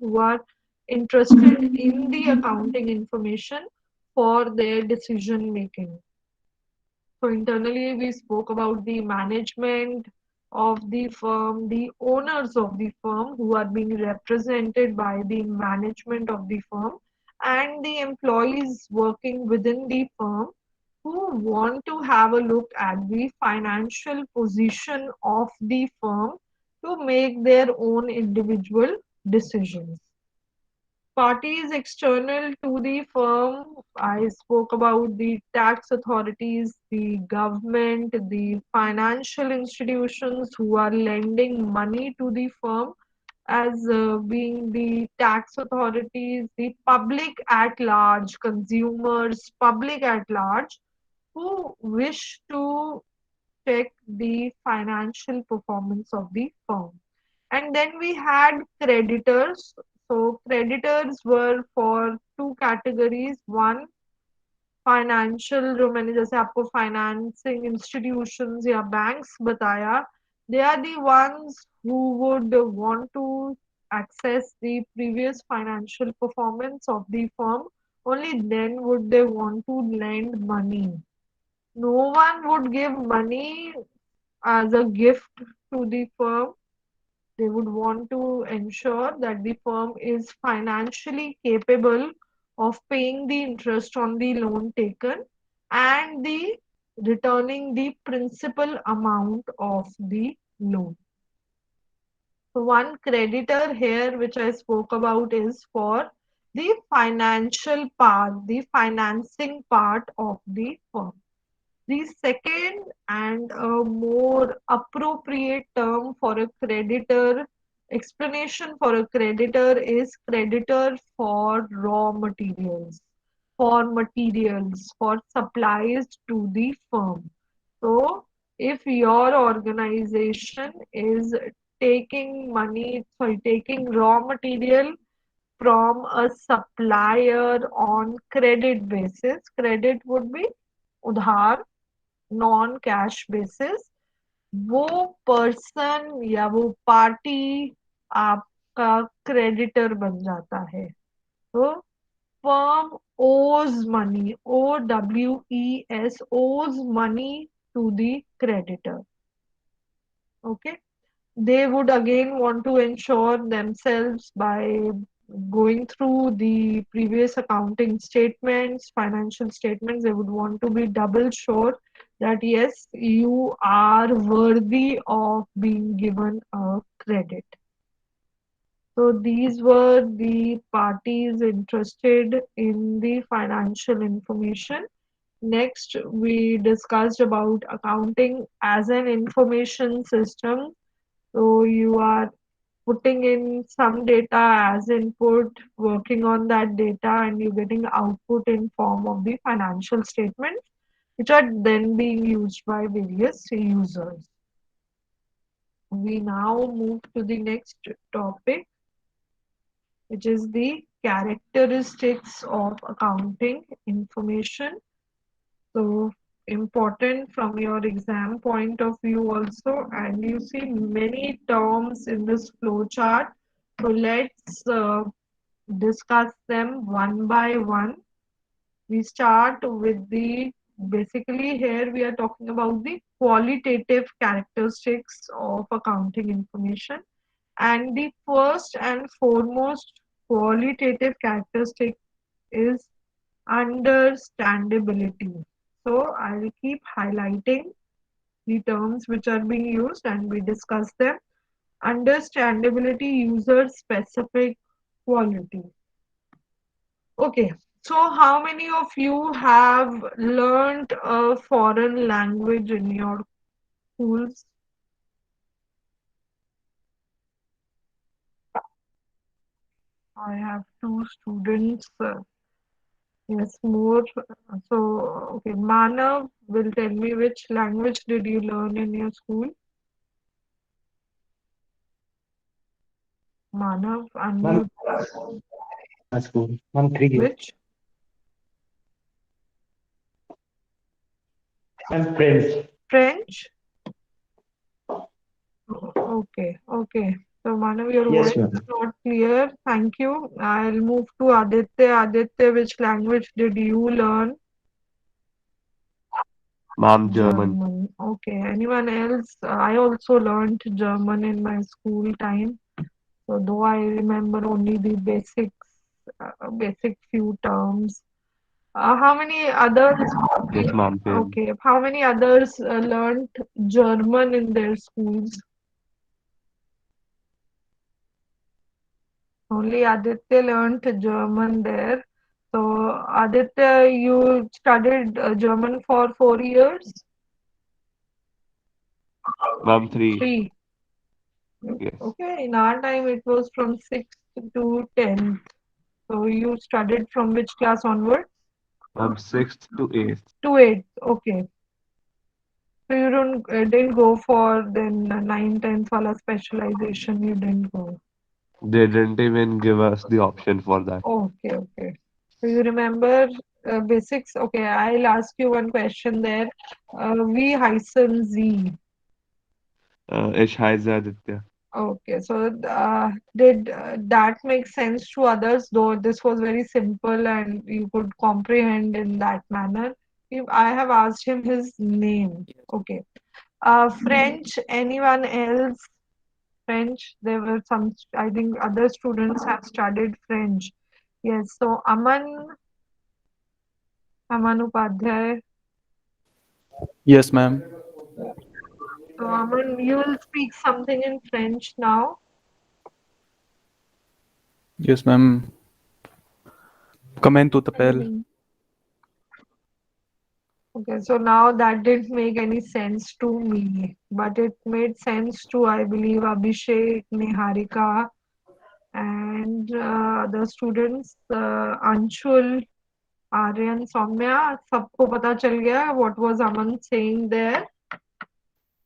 who are interested in the accounting information for their decision making. So internally, we spoke about the management of the firm, the owners of the firm who are being represented by the management of the firm, and the employees working within the firm who want to have a look at the financial position of the firm to make their own individual decisions. Parties external to the firm, I spoke about the tax authorities, the government, the financial institutions who are lending money to the firm, as being the tax authorities, the public at large, consumers, public at large, who wish to check the financial performance of the firm. And then we had creditors. So creditors were for two categories. One, financial जो मैंने जैसे आपको financing institutions या banks बताया, they are the ones who would want to access the previous financial performance of the firm. Only then would they want to lend money. No one would give money as a gift to the firm. They would want to ensure that the firm is financially capable of paying the interest on the loan taken and the returning the principal amount of the loan. So one creditor here which I spoke about is for the financial part, the financing part of the firm. The second and a more appropriate term for a creditor, explanation for a creditor is creditor for raw materials, for supplies to the firm. So, if your organization is taking raw material from a supplier on credit basis, credit would be udhar, non cash basis, वो person या वो party आपका creditor बन जाता है. तो firm owes money, OWES, owes money to the creditor. Okay. They would again want to ensure themselves by going through the previous accounting statements, financial statements. They would want to be double sure that yes, you are worthy of being given a credit. So these were the parties interested in the financial information. Next, we discussed about accounting as an information system. So you are putting in some data as input, working on that data, and you're getting output in form of the financial statements, which are then being used by various users. We now move to the next topic, which is the characteristics of accounting information. So important from your exam point of view also, and you see many terms in this flow chart. So let's discuss them one by one. We start with the, basically here we are talking about the qualitative characteristics of accounting information, and the first and foremost qualitative characteristic is understandability. So I will keep highlighting the terms which are being used and we discuss them. Understandability, user specific, quality. Okay, so how many of you have learned a foreign language in your schools? I have two students. Yes, more. So, okay, Manav will tell me which language did you learn in your school? Manav, Ma'am, unmute. school. Ma'am, 3 years. Which? Ma'am, French. French? Okay, okay. So, Manav, your Yes, voice ma'am. is not clear. Thank you. I'll move to Aditya. Aditya, which language did you learn? Ma'am, German. German. Okay. Anyone else? I also learned German in my school time. So, though I remember only the basic few terms. How many others? Yes, ma'am, same. Okay. How many others learned German in their schools? Only Aditya learned German there. So, Aditya, you studied German for 4 years? Ma'am, 3. Three. Yes. Okay, in our time it was from 6th to 10th. So, you studied from which class onwards? Ma'am, 6th to 8th. To 8th. Okay. So, you don't didn't go for then 9th, 10th wala specialization. You didn't go. They didn't even give us the option for that. Okay, okay. So you remember basics? Okay, I'll ask you one question there. V hyphen Z. Ich heiße Aditya. Okay, so did that make sense to others? Though this was very simple and you could comprehend in that manner. If I have asked him his name. Okay. French, anyone else? French, there were some, I think other students have studied French. Yes, so Aman Upadhyay. Yes, ma'am. So, Aman, you will speak something in French now. Yes, ma'am. Comment tu t'appelles? Mhm. Okay, so now that didn't make any sense to me, but it made sense to, I believe, Abhishek, Niharika, and the students, Anshul, Aryan, Soumya, सबको पता चल गया what was Aman saying there.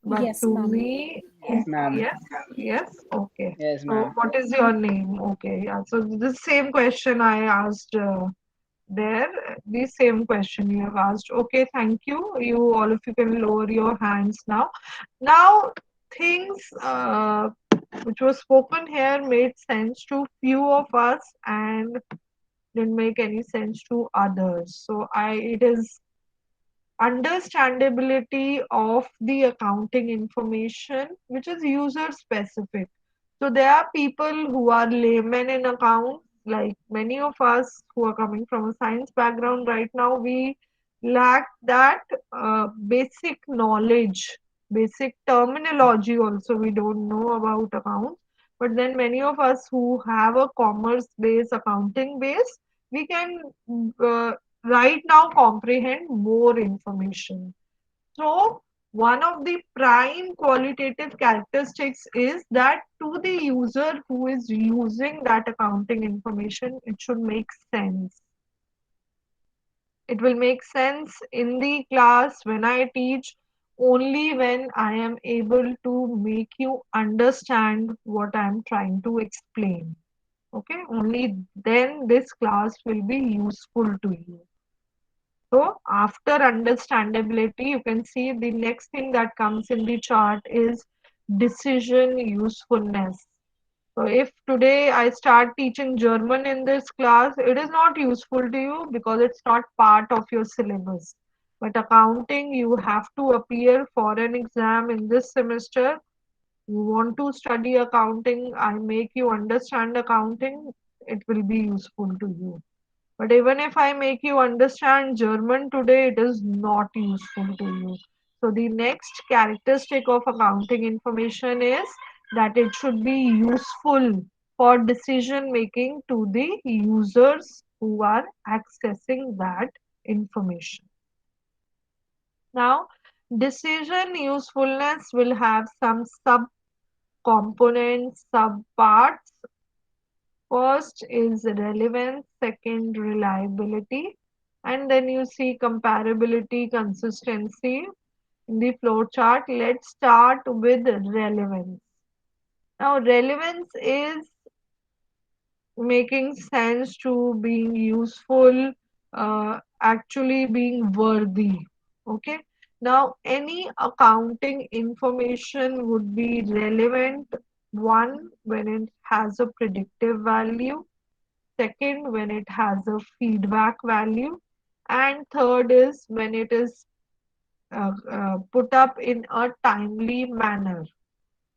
But Yes, to ma'am. me, Yes, ma'am. yes, yes, okay. Yes, So, ma'am. what is your name? Okay, yeah. So, the same question I asked there, the same question you have asked. Okay, thank you. You all of you can lower your hands now. Now, things which was spoken here made sense to few of us and didn't make any sense to others. So, it is understandability of the accounting information which is user specific. So there are people who are laymen in accounts, like many of us who are coming from a science background right now, we lack that basic knowledge, basic terminology also we don't know about accounts. But then many of us who have a commerce base, accounting base, we can uh, right now comprehend more information. So, one of the prime qualitative characteristics is that to the user who is using that accounting information, it should make sense. It will make sense in the class when I teach only when I am able to make you understand what I am trying to explain. Okay, only then this class will be useful to you. So after understandability, you can see the next thing that comes in the chart is decision usefulness. So if today I start teaching German in this class, it is not useful to you because it's not part of your syllabus. But accounting, you have to appear for an exam in this semester. You want to study accounting, I make you understand accounting, it will be useful to you. But even if I make you understand German today, it is not useful to you. So the next characteristic of accounting information is that it should be useful for decision making to the users who are accessing that information. Now, decision usefulness will have some sub components, sub parts. First is relevance, second reliability, and then you see comparability, consistency in the flow chart. Let's start with relevance. Now, relevance is making sense to being useful, actually being worthy. Okay. Now, any accounting information would be relevant One, when it has a predictive value. Second, when it has a feedback value. And third is when it is put up in a timely manner.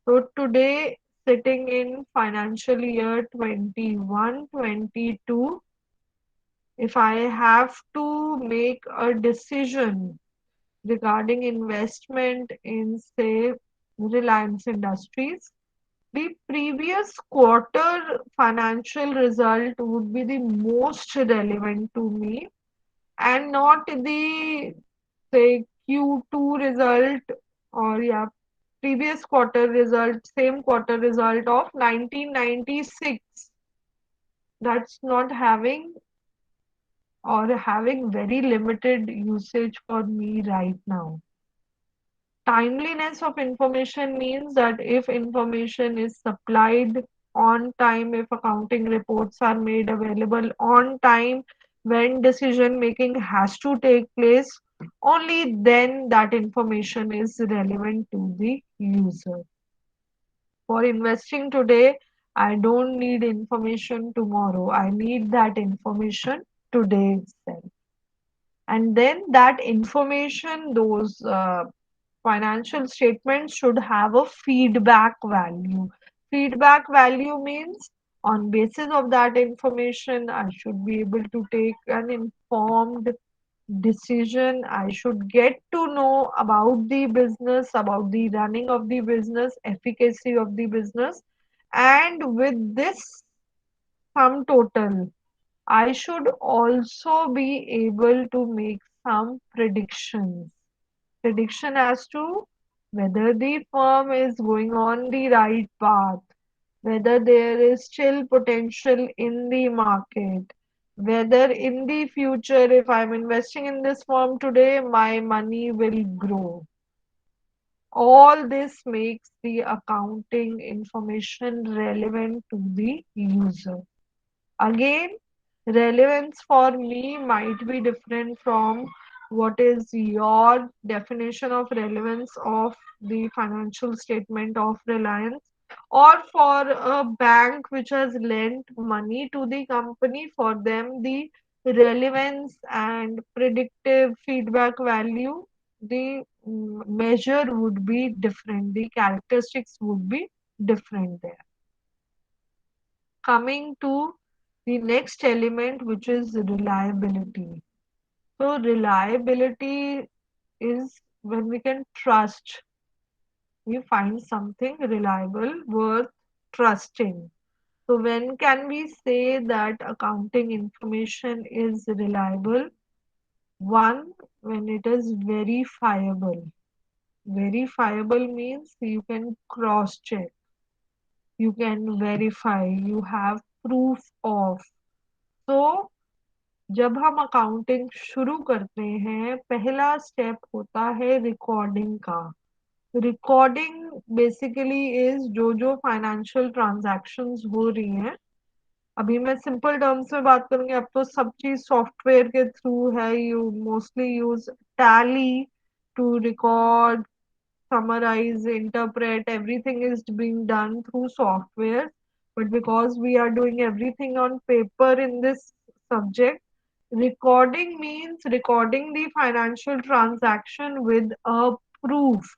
So today, sitting in financial year 21-22, if I have to make a decision regarding investment in, say, Reliance Industries, the previous quarter financial result would be the most relevant to me and not the, say, Q2 result or, yeah, previous quarter result, same quarter result of 1996. That's not having or having very limited usage for me right now. Timeliness of information means that if information is supplied on time, if accounting reports are made available on time, when decision making has to take place, only then that information is relevant to the user. For investing today, I don't need information tomorrow. I need that information today itself. And then that information, those financial statements should have a feedback value. Feedback value means on basis of that information, I should be able to take an informed decision. I should get to know about the business, about the running of the business, efficacy of the business. And with this sum total, I should also be able to make some predictions. Prediction as to whether the firm is going on the right path, whether there is still potential in the market, whether in the future, if I'm investing in this firm today, my money will grow. All this makes the accounting information relevant to the user. Again, relevance for me might be different from what is your definition of relevance of the financial statement of Reliance, or for a bank which has lent money to the company. For them, the relevance and predictive feedback value, the measure would be different, the characteristics would be different there. Coming to the next element, which is reliability. So, reliability is when we can trust, we find something reliable worth trusting. So, when can we say that accounting information is reliable? One, when it is verifiable. Verifiable means you can cross check, you can verify, you have proof of. So, जब हम accounting शुरू करते हैं, पहला step होता है recording का। Recording basically is जो जो फाइनेंशियल ट्रांजैक्शंस हो रही हैं, अभी मैं सिंपल टर्म्स में बात करूंगी, अब तो सब चीज सॉफ्टवेयर के थ्रू है, you mostly use Tally to record, summarize, interpret, everything is being done through software. But because we are doing everything on paper in this subject, recording means recording the financial transaction with a proof.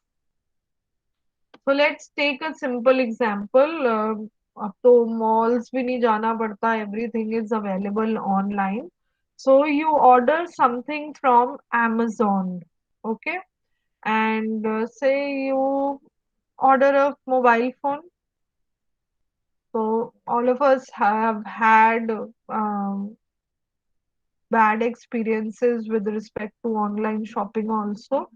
So let's take a simple example. अब तो malls भी नहीं जाना पड़ता, everything is available online. So you order something from Amazon, okay? And say you order a mobile phone. So all of us have had bad experiences with respect to online shopping also.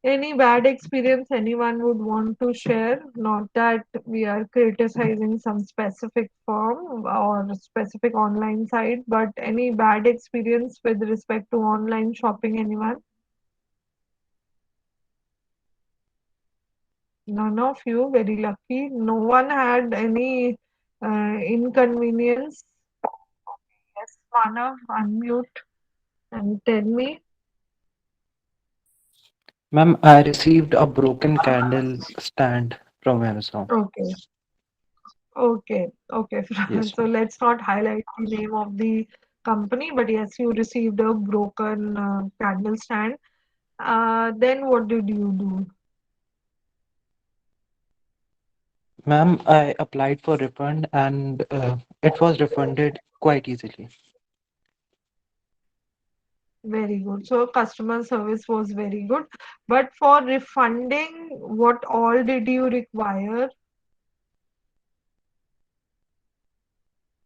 Any bad experience anyone would want to share? Not that we are criticizing some specific firm or specific online site, but any bad experience with respect to online shopping, anyone? None of you, very lucky. No one had any inconvenience. Yes, Manav, unmute and tell me. Ma'am, I received a broken candle stand from Amazon. Okay. Okay. Okay. Yes, So ma'am. let's not highlight the name of the company, but yes, you received a broken candle stand. Then what did you do? Ma'am, I applied for refund and it was refunded quite easily. Very good. So customer service was very good. But for refunding, what all did you require?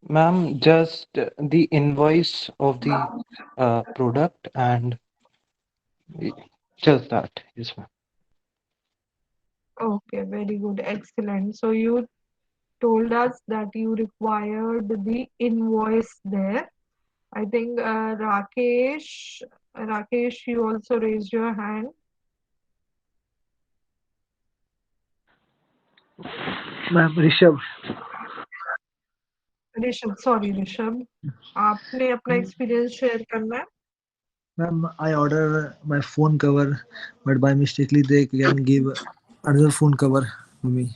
Ma'am, just the invoice of the product and y- just that. Yes, ma'am. Okay, very good. Excellent. So you told us that you required the invoice there. I think Rakesh, you also raised your hand. Ma'am Rishabh Rishabh, आपने अपना experience share करना है. Ma'am I order my phone cover but by mistakenly they can give another phone cover to me.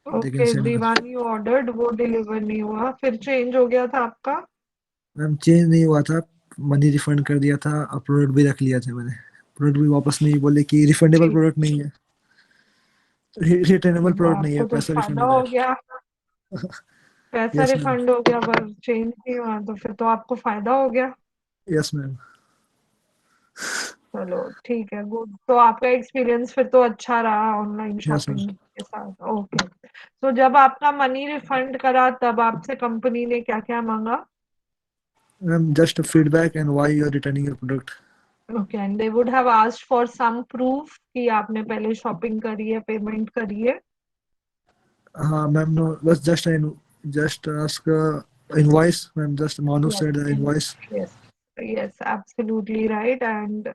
They can okay, send the Deewani ordered, वो deliver नहीं हुआ, फिर change हो गया था आपका. मैम चेंज नहीं हुआ था मनी रिफंड कर दिया था और प्रोडक्ट भी रख लिया था मैंने प्रोडक्ट भी वापस नहीं बोले कि रिफंडेबल ठीक. प्रोडक्ट नहीं है रिटर्नेबल तो प्रोडक्ट नहीं है आपको तो पैसा फायदा रिफंडेबल हो है गया. पैसा यस मैम रिफंड हो गया पर चेंज नहीं हुआ, तो फिर तो आपको फायदा हो गया. यस मैम चलो ठीक है, गुड. तो आपका एक्सपीरियंस फिर तो अच्छा रहा ऑनलाइन यस मैम शॉपिंग के साथ. ओके. तो जब आपका मनी रिफंड करा तब आपसे कंपनी ने क्या क्या मांगा? Ma'am just feedback and why you are returning your product okay, and they would have asked for some proof कि आपने पहले शॉपिंग करी है, पेमेंट करी है. हाँ मैम नो बस just ask invoice ma'am just मानु Yes, said invoice yes, yes, absolutely right. And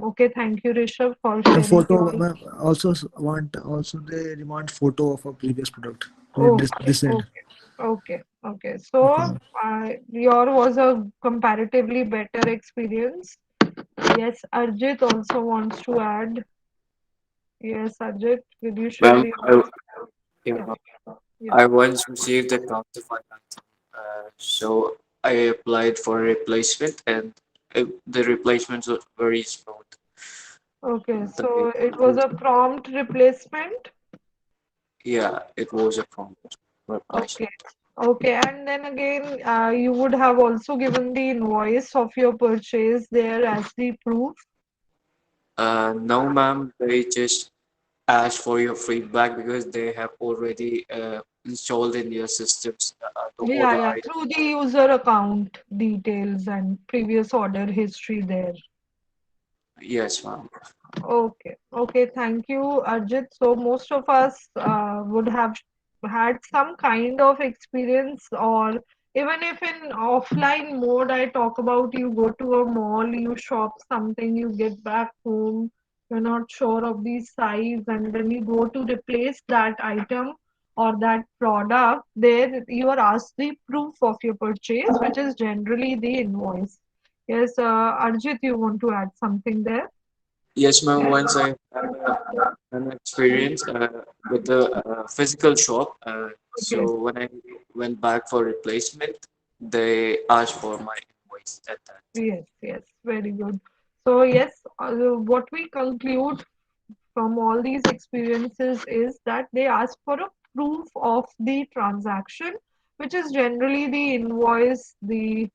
okay, thank you, Rishabh, for and sharing photo your. ma'am also they demand photo of a previous product Okay, this end okay, okay, okay. So, okay ma'am. your was a comparatively better experience. Yes, Arjit also wants to add. Yes, Arjit, will you share Ma'am, your? yeah, Yeah, yeah. I once received a counterfeit item, so I applied for a replacement, and the replacements were very smooth. Okay, The, so it was a prompt replacement. yeah, it was a prompt Okay. replacement. Okay, and then again, you would have also given the invoice of your purchase there as the proof. No, ma'am, they just asked for your feedback because they have already installed in your systems the Yeah, order yeah, item. through the user account details and previous order history there. Yes, ma'am. Okay, okay, thank you, Arjit. So most of us would have had some kind of experience, or even if in offline mode, I talk about you go to a mall, you shop something, you get back home, you're not sure of the size, and then you go to replace that item or that product, there you are asked the proof of your purchase, which is generally the invoice. Yes, Arjit, you want to add something there? Yes, ma'am. Once I had an experience with the physical shop. Okay. So when I went back for replacement, they asked for my invoice at that. Yes, yes, very good. So, yes, what we conclude from all these experiences is that they ask for a proof of the transaction, which is generally the invoice, the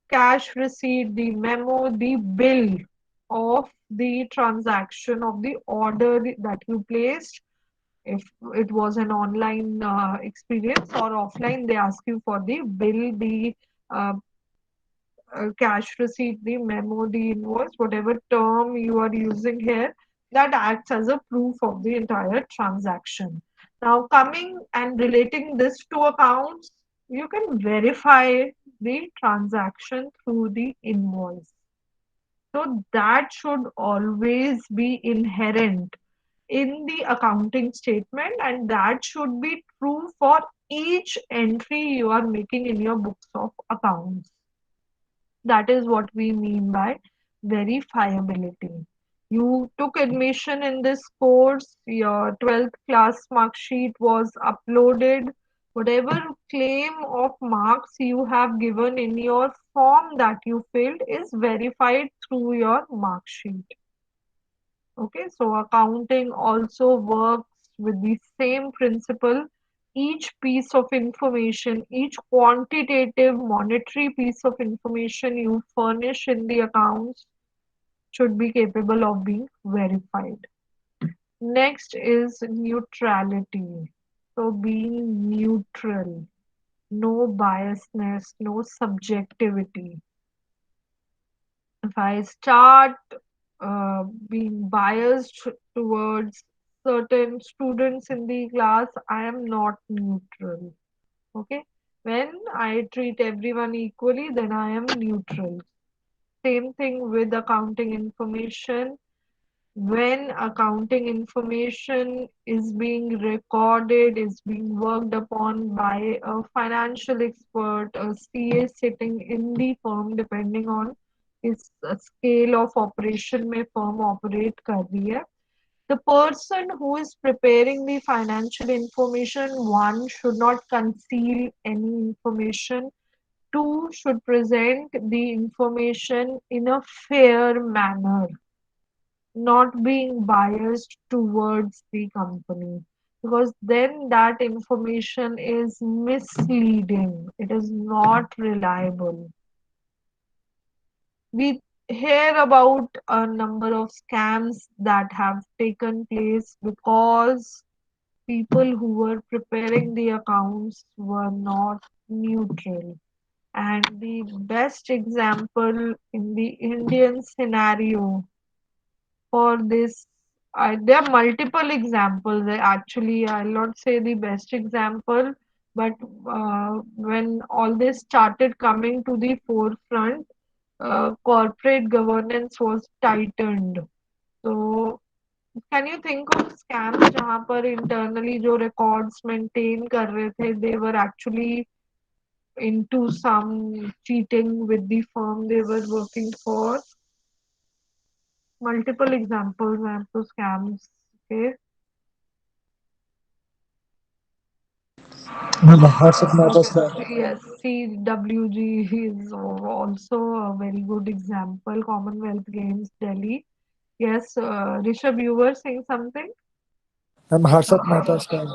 cash receipt, the memo, the bill of the transaction of the order that you placed. If it was an online experience or offline, they ask you for the bill, the uh, cash receipt, the memo, the invoice, whatever term you are using here, that acts as a proof of the entire transaction. Now, coming and relating this to accounts, you can verify the transaction through the invoice. So, that should always be inherent in the accounting statement, and that should be true for each entry you are making in your books of accounts. That is what we mean by verifiability. You took admission in this course, your 12th class mark sheet was uploaded. Whatever claim of marks you have given in your form that you filled is verified through your mark sheet. Okay, so accounting also works with the same principle. Each piece of information, each quantitative monetary piece of information you furnish in the accounts should be capable of being verified. Next is neutrality. So being neutral, no biasness, no subjectivity. If I start being biased towards certain students in the class, I am not neutral. Okay. When I treat everyone equally, then I am neutral. Same thing with accounting information. When accounting information is being recorded, is being worked upon by a financial expert, a CA sitting in the firm, depending on its scale of operation में firm operate कर रही है. The person who is preparing the financial information, one, should not conceal any information. Two, should present the information in a fair manner, not being biased towards the company, because then that information is misleading, it is not reliable. We hear about a number of scams that have taken place because people who were preparing the accounts were not neutral. And the best example in the Indian scenario for this, there are multiple examples. Actually, I'll not say the best example, but when all this started coming to the forefront, corporate governance was tightened. So, can you think of scams जहाँ पर internally जो records maintain कर रहे थे, they were actually into some cheating with the firm they were working for? Multiple examples हैं तो scams के. Harshad Mehta scam. Yes, CWG is also a very good example. Commonwealth Games, Delhi. Yes, Rishabh, you were saying something? Harshad Mehta scam.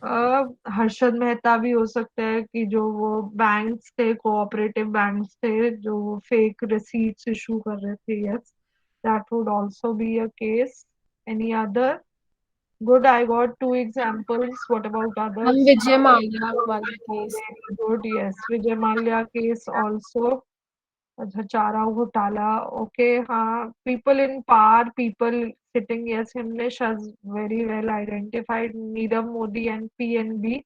Harshad Mehta भी हो सकता है कि जो वो बैंक्स थे, कोऑपरेटिव बैंक्स थे, जो फेक रिसीट्स इशू कर रहे थे. Yes, that would also be a case. Any other? Good, I got two examples. What about others? Vijay Mallya wala case. Very good, yes. Vijay Mallya case also. अच्छा, चारा घोटाला. Okay, हाँ. People in power, people sitting. Yes, Himnesh has very well identified Nirav Modi and PNB,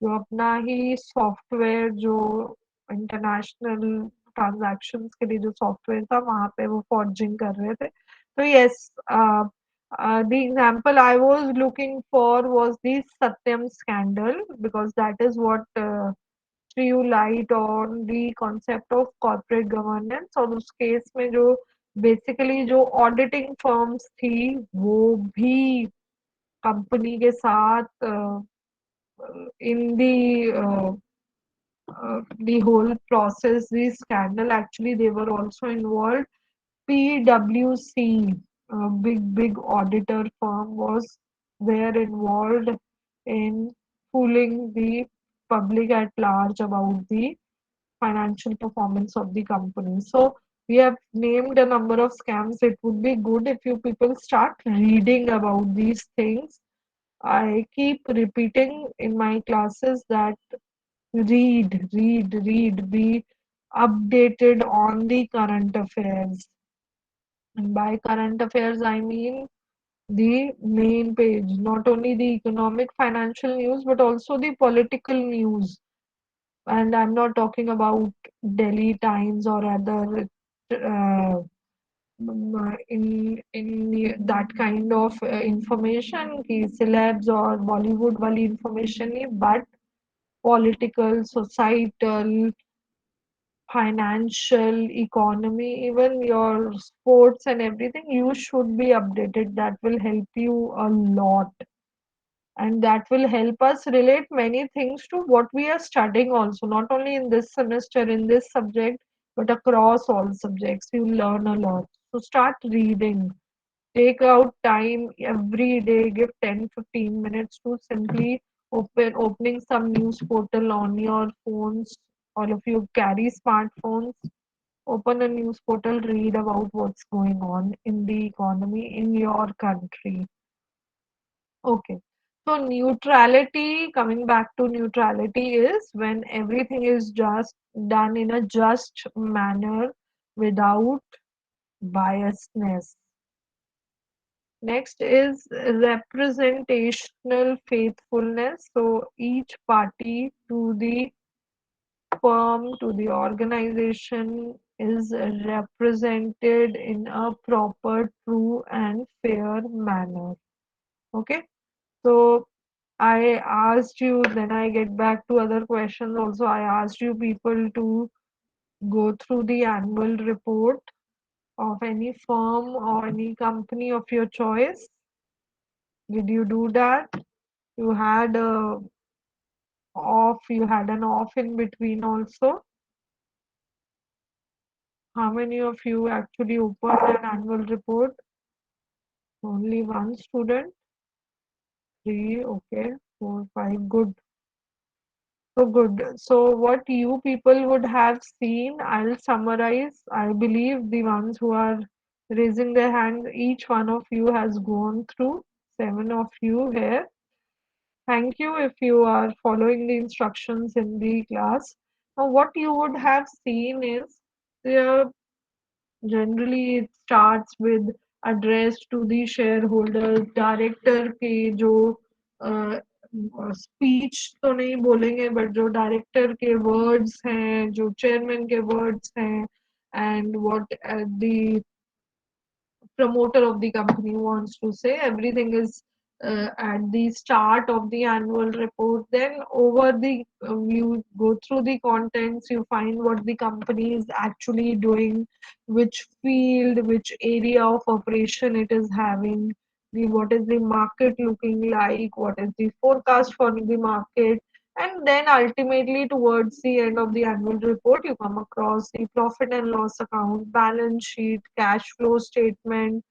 जो अपना ही software, जो international transactions के लिए जो सॉफ्टवेयर था, वहां पे वो फॉर्जिंग कर रहे थे. तो yes, the example I was looking for was the Satyam scandal, because that is what threw light on the concept of corporate governance. और उस केस में जो बेसिकली जो ऑडिटिंग फर्म्स थी, वो भी कंपनी के साथ in the whole process, the scandal, actually they were also involved. PwC, a big auditor firm, was there involved in fooling the public at large about the financial performance of the company. So we have named a number of scams. It would be good if you people start reading about these things. I keep repeating in my classes that read, be updated on the current affairs. And by current affairs, I mean the main page, not only the economic financial news, but also the political news. And I'm not talking about Delhi Times or other in that kind of information कि celebs or Bollywood वाली information नहीं, but political, societal, financial, economy, even your sports and everything, you should be updated. That will help you a lot. And that will help us relate many things to what we are studying also, not only in this semester, in this subject, but across all subjects. You learn a lot. So start reading. Take out time every day, give 10-15 minutes to simply opening some news portal on your phones. All of you carry smartphones, open a news portal, read about what's going on in the economy in your country. Okay. So neutrality, coming back to neutrality, is when everything is just done in a just manner without biasness. Next is representational faithfulness. So each party to the firm, to the organization is represented in a proper, true, and fair manner. Okay. So I asked you, then I get back to other questions also. I asked you people to go through the annual report of any firm or any company of your choice. Did you do that? You had a you had an off in between also. How many of you actually opened an annual report? Only one student? Three, okay. Four, five, good. So good. So what you people would have seen, I'll summarize. I believe the ones who are raising their hand, each one of you has gone through. 7 of you here. Thank you if you are following the instructions in the class. Now, what you would have seen is there generally it starts with address to the shareholders, director के जो speech तो नहीं बोलेंगे but जो director के words हैं, जो chairman के वर्ड्स हैं, and what the promoter of the company wants to say. Everything is at the start of the annual report. Then over the you go through the contents, you find what the company is actually doing, which field, which area of operation it is having, the what is the market looking like, what is the forecast for the market. And then ultimately towards the end of the annual report, you come across the profit and loss account, balance sheet, cash flow statement.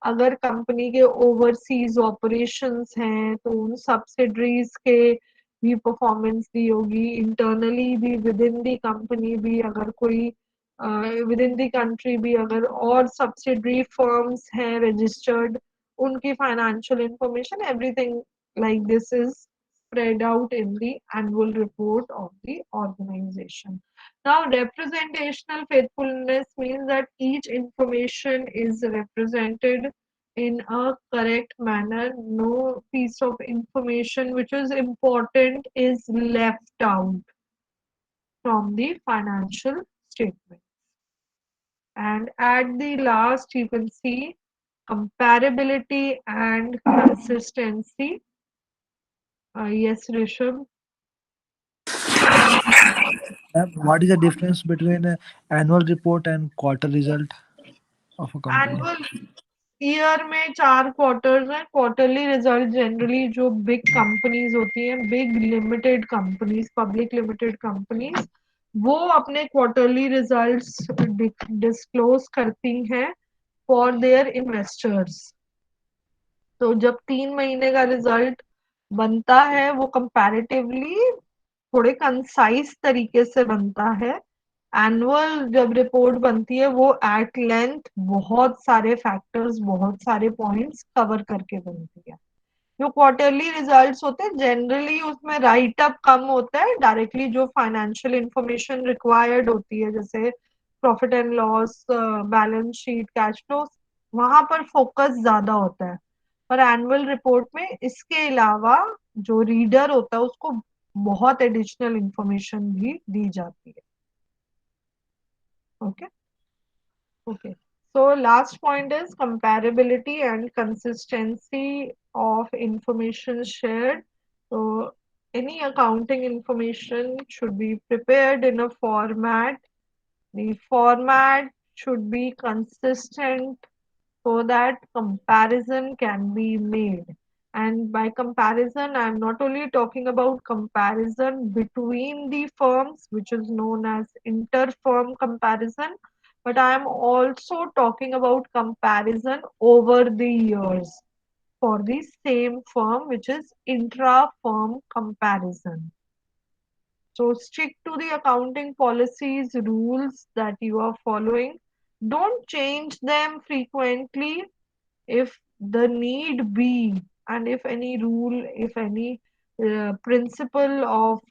अगर company के overseas operations हैं तो उन subsidiaries के भी performance दी होगी, internally भी with in the company भी अगर कोई विद इन द कंट्री भी अगर और सब्सिडरी फर्म्स हैं रजिस्टर्ड, उनकी financial information, everything like this is spread out in the annual report of the organization. Now, representational faithfulness means that each information is represented in a correct manner. No piece of information which is important is left out from the financial statement. And at the last, you can see comparability and consistency. Yes, Rishabh. What is the difference between annual report and quarter result of a company? Annual year में 4 quarters हैं. Quarterly result generally जो big companies होती हैं, big limited companies, public limited companies, वो अपने quarterly results disclose करती हैं for their investors. तो जब 3 महीने का रिजल्ट बनता है वो कंपैरेटिवली थोड़े कंसाइज तरीके से बनता है. एनुअल जब रिपोर्ट बनती है वो एट लेंथ बहुत सारे फैक्टर्स, बहुत सारे पॉइंट्स कवर करके बनती है. जो क्वार्टरली रिजल्ट्स होते हैं जनरली उसमें राइट अप कम होता है, डायरेक्टली जो फाइनेंशियल इंफॉर्मेशन रिक्वायर्ड होती है जैसे profit and loss, balance sheet, cash flow, वहां पर फोकस ज्यादा होता है. पर एनुअल रिपोर्ट में इसके अलावा जो रीडर होता है उसको बहुत एडिशनल इंफॉर्मेशन भी दी जाती है. Okay. Okay. So last point is comparability and consistency of information shared. So any accounting information should be prepared in a format The format should be consistent so that comparison can be made. And by comparison, I'm not only talking about comparison between the firms, which is known as inter-firm comparison, but I'm also talking about comparison over the years for the same firm, which is intra-firm comparison. So stick to the accounting policies, rules that you are following. Don't change them frequently if the need be, and if any rule, if any principle of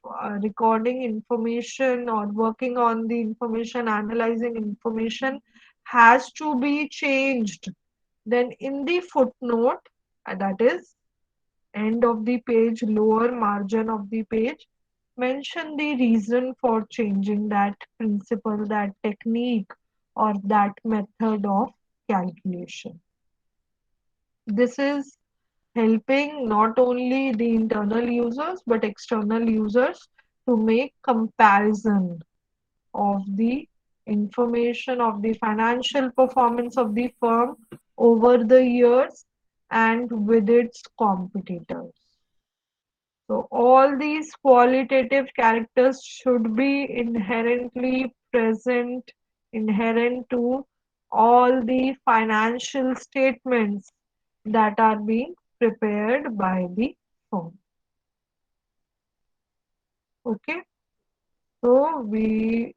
recording information or working on the information, analyzing information has to be changed, then in the footnote, that is end of the page, lower margin of the page, mention the reason for changing that principle, that technique, or that method of calculation. This is helping not only the internal users but external users to make comparison of the information of the financial performance of the firm over the years and with its competitors. So all these qualitative characters should be inherently present, inherent to all the financial statements that are being prepared by the firm. Okay, so we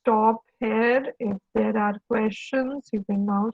stop here. If there are questions, you can now